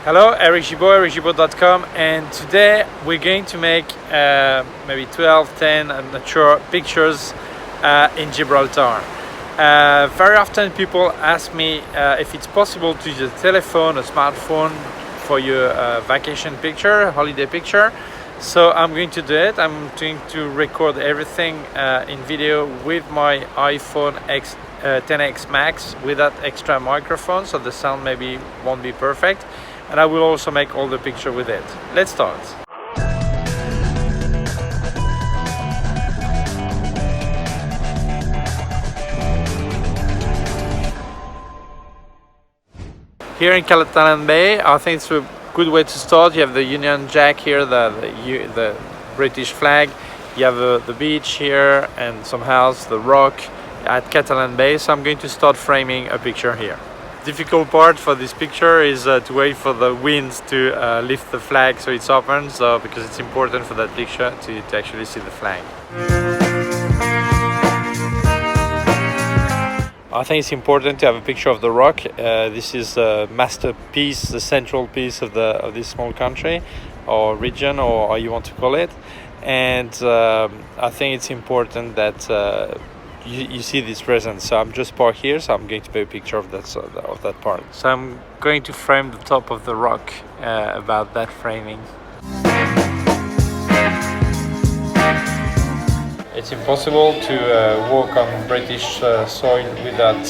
Hello, Eric Gimbal, ericgimbal.com, and today we're going to make maybe 12, 10, I'm not sure, pictures in Gibraltar. Very often people ask me if it's possible to use a telephone, a smartphone for your vacation picture, holiday picture. So I'm going to do it. I'm going to record everything in video with my iPhone XS Max without extra microphone, so the sound maybe won't be perfect. And I will also make all the picture with it. Let's start. Here in Catalan Bay, I think it's a good way to start. You have the Union Jack here, the British flag. You have the beach here and some house, the rock at Catalan Bay. So I'm going to start framing a picture here. Difficult part for this picture is to wait for the wind to lift the flag so it's open, so because it's important for that picture to actually see the flag. I think it's important to have a picture of the rock. This is a masterpiece, the central piece of this small country or region, or how you want to call it. And I think it's important that you see this present. So I'm just parked here, so I'm going to take a picture of that part. So I'm going to frame the top of the rock about that framing. It's impossible to walk on British soil without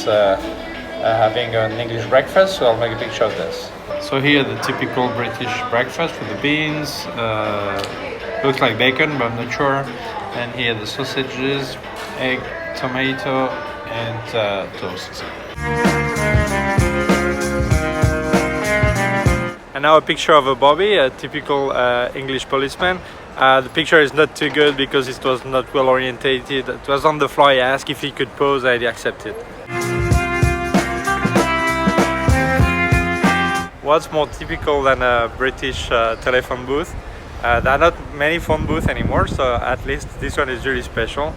having an English breakfast, so I'll make a picture of this. So here the typical British breakfast with the beans, looks like bacon but I'm not sure, and here the sausages, egg, tomato and toast. And now a picture of a Bobby, a typical English policeman. The picture is not too good because it was not well orientated. It was on the fly. I asked if he could pose, I accepted. What's more typical than a British telephone booth? There are not many phone booths anymore, so at least this one is really special.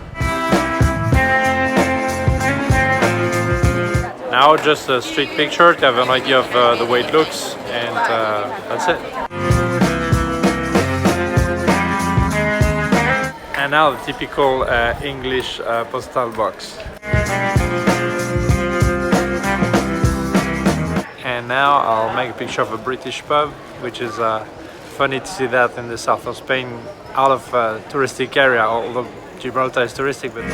Now just a street picture to have an idea of the way it looks, and that's it. And now the typical English postal box. And now I'll make a picture of a British pub, which is funny to see that in the south of Spain, out of a touristic area, although Gibraltar is touristic. But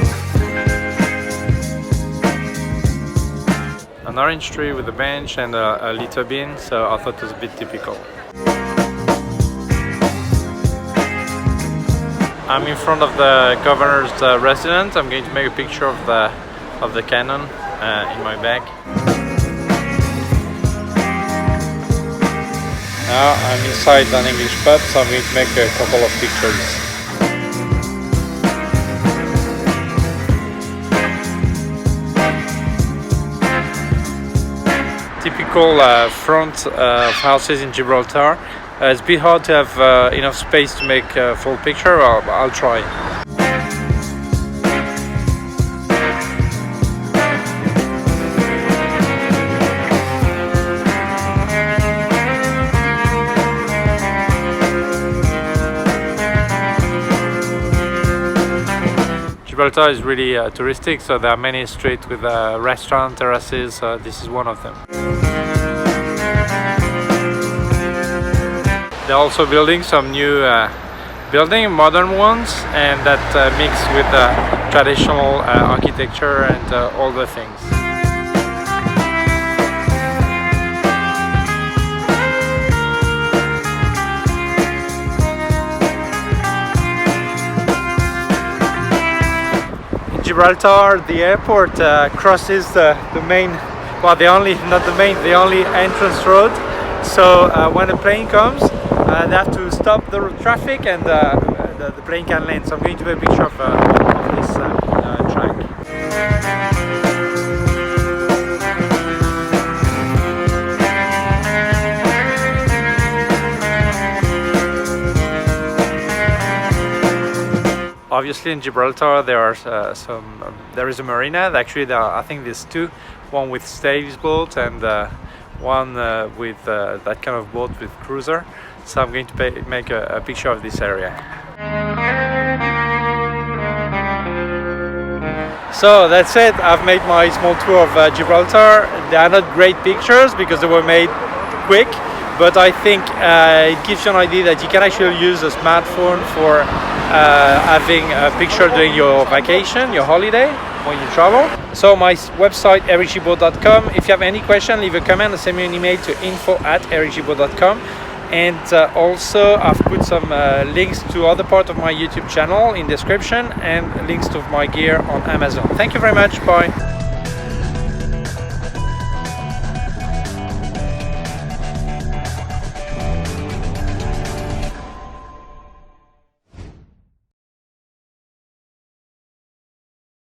an orange tree with a bench and a little bin, so I thought it was a bit typical. I'm in front of the governor's residence. I'm going to make a picture of the cannon in my bag. Now I'm inside an English pub, so I'm going to make a couple of pictures. Typical front of houses in Gibraltar. It's a bit hard to have enough space to make a full picture. I'll try. Gibraltar is really touristic, so there are many streets with restaurant terraces. This is one of them. They're also building some new modern ones, and that mix with traditional architecture and all the things. In Gibraltar, the airport crosses the main, well, the only entrance road. So when a plane comes, they have to stop the traffic and the plane can land. So I'm going to take a picture of this track. Obviously in Gibraltar there are there is a marina. Actually I think there's two, one with sailboat and one with that kind of boat with cruiser. So I'm going to make a picture of this area. So that's it. I've made my small tour of Gibraltar. They are not great pictures because they were made quick, but I think it gives you an idea that you can actually use a smartphone for having a picture during your vacation, your holiday, when you travel. So my website, ericgimbal.com. If you have any question, leave a comment or send me an email to info@ericgimbal.com. And also I've put some links to other part of my YouTube channel in description and links to my gear on Amazon. Thank you very much. Bye.